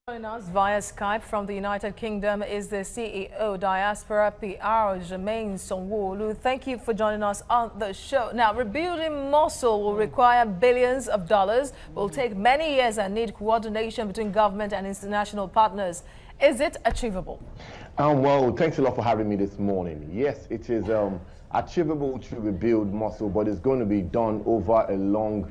Joining us via Skype from the United Kingdom is the CEO Diaspora PR, Jermaine Sanwoolu. Thank you for joining us on the show. Now, rebuilding Mosul will require billions of dollars, will take many years and need coordination between government and international partners. Is it achievable? Well, thanks a lot for having me this morning. Yes, it is achievable to rebuild Mosul, but it's going to be done over a long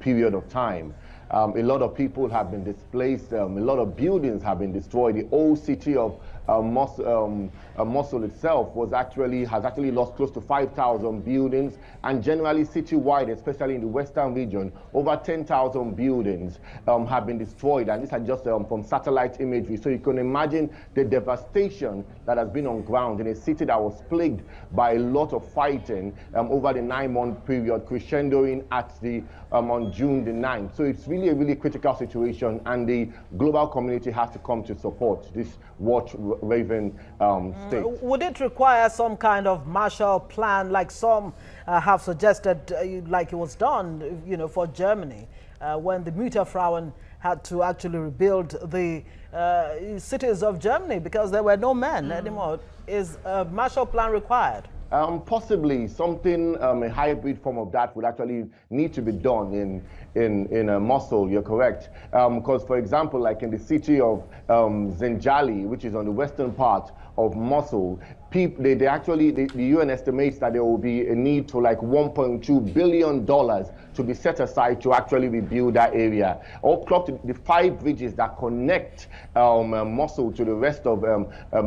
period of time. A lot of people have been displaced, a lot of buildings have been destroyed. The old city of Mosul itself has actually lost close to 5,000 buildings, and generally citywide, especially in the western region, over 10,000 buildings have been destroyed, and these are just from satellite imagery. So you can imagine the devastation that has been on ground in a city that was plagued by a lot of fighting over the 9-month period, crescendoing at the on June the 9th. So it's really a really critical situation, and the global community has to come to support this watch-raven state. Would it require some kind of Marshall Plan, like some have suggested, like it was done, for Germany, when the Mutterfrauen had to actually rebuild the cities of Germany because there were no men anymore? Is a Marshall Plan required? Possibly something, a hybrid form of that would actually need to be done in Mosul. You're correct. Because, for example, like in the city of Zenjali, which is on the western part of Mosul, the UN estimates that there will be a need for like $1.2 billion to be set aside to actually rebuild that area. Up the 5 bridges that connect Mosul to the rest of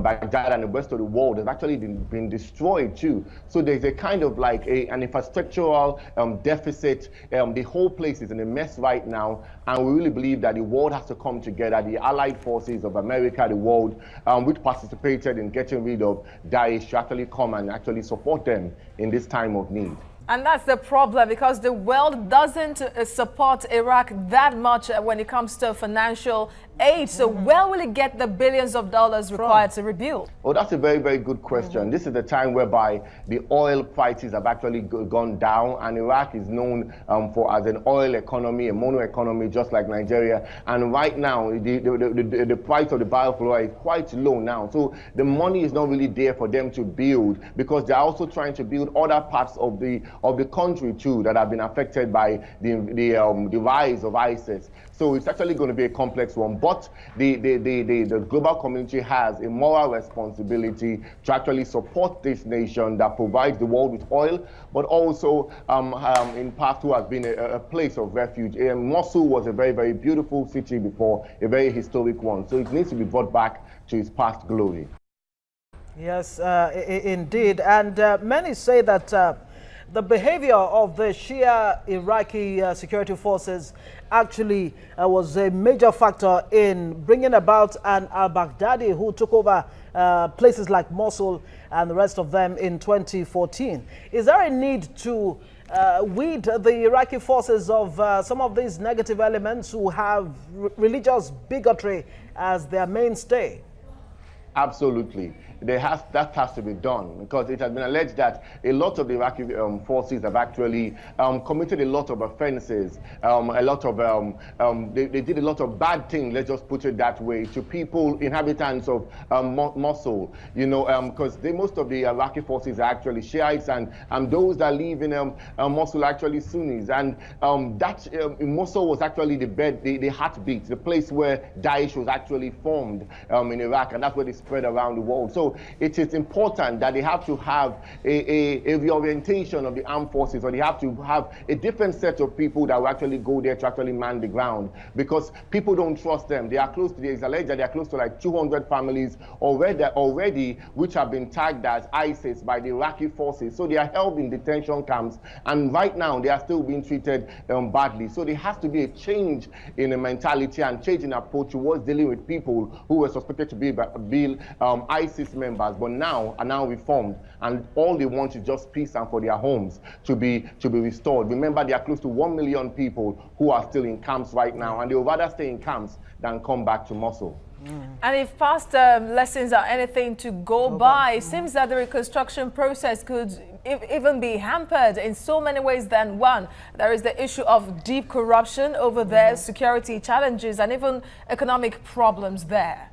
Baghdad and the rest of the world has actually been destroyed too. So there's a kind of like an infrastructural deficit. The whole place is in a mess right now, and we really believe that the world has to come together. The allied forces of America, the world, which participated in getting rid of Daesh, to actually come and actually support them in this time of need. And that's the problem, because the world doesn't support Iraq that much when it comes to financial aid. So where will it get the billions of dollars required to rebuild? Oh, that's a very, very good question. This is the time whereby the oil prices have actually gone down, and Iraq is known as an oil economy, a mono economy, just like Nigeria. And right now, the price of the barrel of oil is quite low now. So the money is not really there for them to build, because they're also trying to build other parts of the country too that have been affected by the rise of ISIS. So it's actually going to be a complex one, but the global community has a moral responsibility to actually support this nation that provides the world with oil, but also in part who has been a place of refuge. Mosul was a very, very beautiful city before, a very historic one. So it needs to be brought back to its past glory. Yes, indeed. And many say that the behavior of the Shia Iraqi security forces actually was a major factor in bringing about an al-Baghdadi who took over places like Mosul and the rest of them in 2014. Is there a need to weed the Iraqi forces of some of these negative elements who have religious bigotry as their mainstay? Absolutely. That has to be done, because it has been alleged that a lot of the Iraqi forces have actually committed a lot of offenses, they did a lot of bad things, let's just put it that way, to people, inhabitants of Mosul, because most of the Iraqi forces are actually Shiites, and those that live in Mosul are actually Sunnis, and Mosul was actually the heartbeat, the place where Daesh was actually formed in Iraq, and that's where they spread around the world. So it is important that they have to have a reorientation of the armed forces, or they have to have a different set of people that will actually go there to actually man the ground, because people don't trust them. They are close to, it's alleged that they are close to like 200 families already which have been tagged as ISIS by the Iraqi forces. So they are held in detention camps, and right now they are still being treated badly. So there has to be a change in the mentality and change in approach towards dealing with people who were suspected to be ISIS members, but now are now reformed, and all they want is just peace and for their homes to be restored. Remember, there are close to 1 million people who are still in camps right now, and they would rather stay in camps than come back to Mosul. And if past lessons are anything to go by, it seems that the reconstruction process could even be hampered in so many ways than one. There is the issue of deep corruption over there, security challenges, and even economic problems there.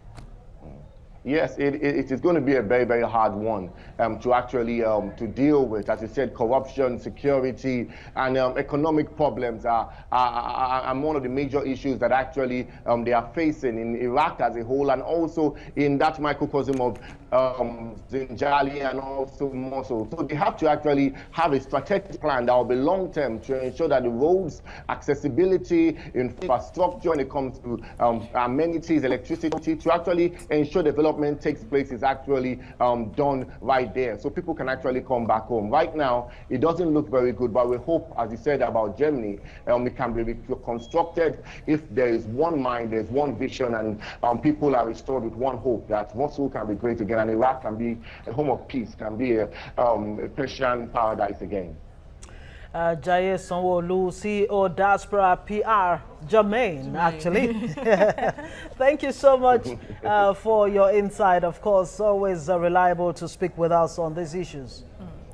Yes, it is going to be a very, very hard one to actually to deal with. As you said, corruption, security, and economic problems are one of the major issues that actually they are facing in Iraq as a whole, and also in that microcosm of Zinjali and also Mosul. So they have to actually have a strategic plan that will be long-term to ensure that the roads, accessibility, infrastructure when it comes to amenities, electricity, to actually ensure development takes place is actually done right there, so people can actually come back home. Right now, it doesn't look very good, but we hope, as you said about Germany, it can be reconstructed if there is one mind, there's one vision, and people are restored with one hope that Mosul can be great again, and Iraq can be a home of peace, can be a Persian paradise again. Jermaine Sanwoolu, CEO Diaspora PR, Jermaine, actually. Thank you so much for your insight. Of course, always reliable to speak with us on these issues.